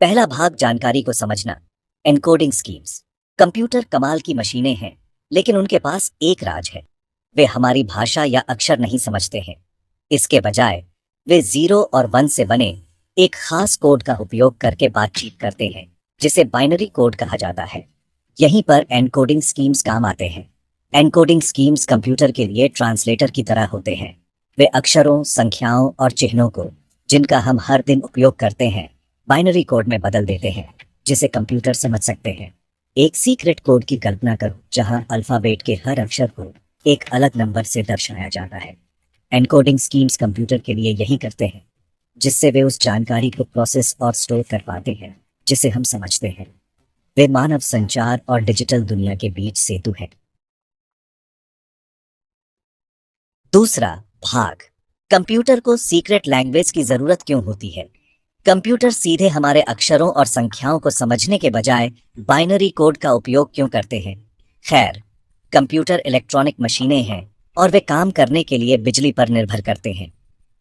पहला भाग जानकारी को समझना। Encoding schemes. कंप्यूटर कमाल की मशीनें हैं, लेकिन उनके पास एक राज है। वे हमारी भाषा या अक्षर नहीं समझते हैं। इसके बजाय वे 0 और 1 से बने एक खास कोड का उपयोग करके बातचीत करते हैं, जिसे बाइनरी कोड कहा जाता है। यहीं पर एनकोडिंग स्कीम्स काम आते हैं। एनकोडिंग स्कीम्स कंप्यूटर के लिए ट्रांसलेटर की तरह होते हैं। वे अक्षरों, संख्याओं और चिन्हों को, जिनका हम हर दिन उपयोग करते हैं, बाइनरी कोड में बदल देते हैं, जिसे कंप्यूटर समझ सकते हैं। एक सीक्रेट कोड की कल्पना करो, जहां अल्फाबेट के हर अक्षर को एक अलग नंबर से दर्शाया जाता है। एनकोडिंग स्कीम्स कंप्यूटर के लिए यही करते हैं, जिससे वे उस जानकारी को प्रोसेस और स्टोर कर पाते हैं जिसे हम समझते हैं। वे मानव संचार और डिजिटल दुनिया के बीच सेतु है। दूसरा भाग, कंप्यूटर को सीक्रेट लैंग्वेज की जरूरत क्यों होती है। कंप्यूटर सीधे हमारे अक्षरों और संख्याओं को समझने के बजाय बाइनरी कोड का उपयोग क्यों करते हैं। खैर, कंप्यूटर इलेक्ट्रॉनिक मशीनें हैं और वे काम करने के लिए बिजली पर निर्भर करते हैं।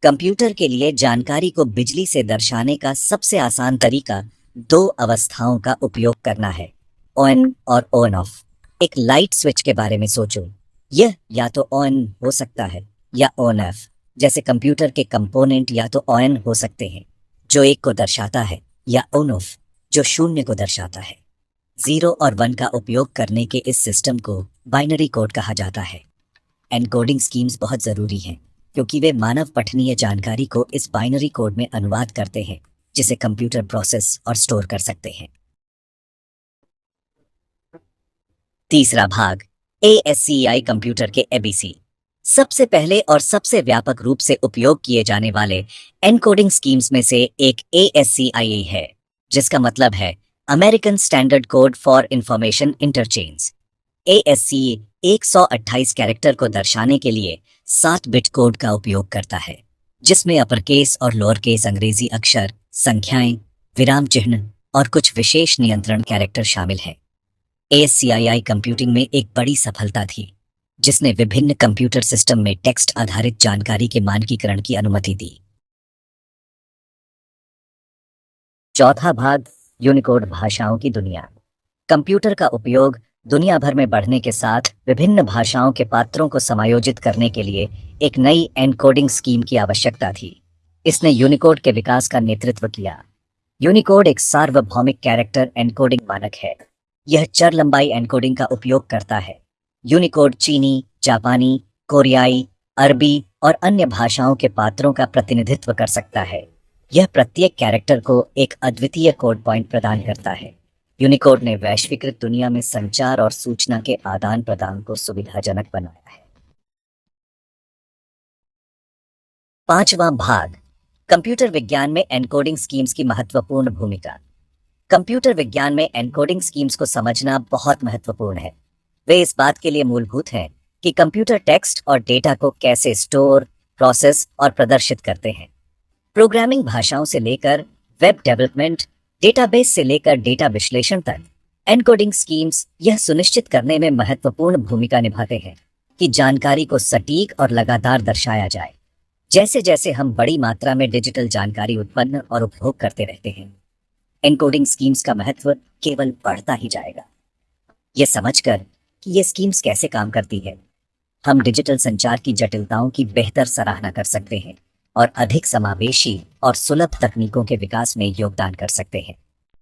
कंप्यूटर के लिए जानकारी को बिजली से दर्शाने का सबसे आसान तरीका दो अवस्थाओं का उपयोग करना है, ऑन और ऑन ऑफ। एक लाइट स्विच के बारे में सोचो। यह या तो ऑन हो सकता है या ऑन ऑफ। जैसे कंप्यूटर के कंपोनेंट या तो ऑन हो सकते हैं, जो 1 को दर्शाता है, या ऑन ऑफ, जो 0 को दर्शाता है। 0 और 1 का उपयोग करने के इस सिस्टम को बाइनरी कोड कहा जाता है। एनकोडिंग स्कीम्स बहुत जरूरी हैं, क्योंकि वे मानव पठनीय जानकारी को इस बाइनरी कोड में अनुवाद करते हैं, जिसे कंप्यूटर प्रोसेस और स्टोर कर सकते हैं। तीसरा भाग, ASCII कंप्यूटर के ABC। सबसे पहले और सबसे व्यापक रूप से उपयोग किए जाने वाले एनकोडिंग स्कीम्स में से एक ASCII है, जिसका मतलब है American standard code for information interchange. ASCII 128 character को दर्शाने के लिए 7 बिट कोड का उपयोग करता है, जिसमें अपर केस और लोअर केस अंग्रेजी अक्षर, संख्याएं, विराम चिन्ह और कुछ विशेष नियंत्रण कैरेक्टर शामिल हैं। ASCII कंप्यूटिंग में एक बड़ी सफलता थी, जिसने विभिन्न कंप्यूटर सिस्टम में टेक्स्ट आधारित जानकारी के मानकीकरण की अनुमति दी। चौथा भाग, यूनिकोड भाषाओं की दुनिया। कंप्यूटर का उपयोग दुनिया भर में बढ़ने के साथ विभिन्न भाषाओं के पात्रों को समायोजित करने के लिए एक नई एनकोडिंग स्कीम की आवश्यकता थी। इसने यूनिकोड के विकास का नेतृत्व किया। यूनिकोड एक सार्वभौमिक कैरेक्टर एनकोडिंग मानक है। यह चर लंबाई एनकोडिंग का उपयोग करता है। यूनिकोड चीनी, जापानी, कोरियाई, अरबी और अन्य भाषाओं के पात्रों का प्रतिनिधित्व कर सकता है। यह प्रत्येक कैरेक्टर को एक अद्वितीय कोड पॉइंट प्रदान करता है। यूनिकोड ने वैश्वीकृत दुनिया में संचार और सूचना के आदान प्रदान को सुविधाजनक बनाया है। पांचवां भाग, कंप्यूटर विज्ञान में एनकोडिंग स्कीम्स की महत्वपूर्ण भूमिका। कंप्यूटर विज्ञान में एनकोडिंग स्कीम्स को समझना बहुत महत्वपूर्ण है। वे इस बात के लिए मूलभूत हैं कि कंप्यूटर टेक्स्ट और डेटा को कैसे स्टोर, प्रोसेस और प्रदर्शित करते हैं। प्रोग्रामिंग भाषाओं से लेकर वेब डेवलपमेंट, डेटाबेस से लेकर डेटा विश्लेषण तक, एनकोडिंग स्कीम्स यह सुनिश्चित करने में महत्वपूर्ण भूमिका निभाते हैं कि जानकारी को सटीक और लगातार दर्शाया जाए। जैसे जैसे हम बड़ी मात्रा में डिजिटल जानकारी उत्पन्न और उपभोग करते रहते हैं, एनकोडिंग स्कीम्स का महत्व केवल बढ़ता ही जाएगा। यह समझकर कि ये स्कीम्स कैसे काम करती है, हम डिजिटल संचार की जटिलताओं की बेहतर सराहना कर सकते हैं और अधिक समावेशी और सुलभ तकनीकों के विकास में योगदान कर सकते हैं।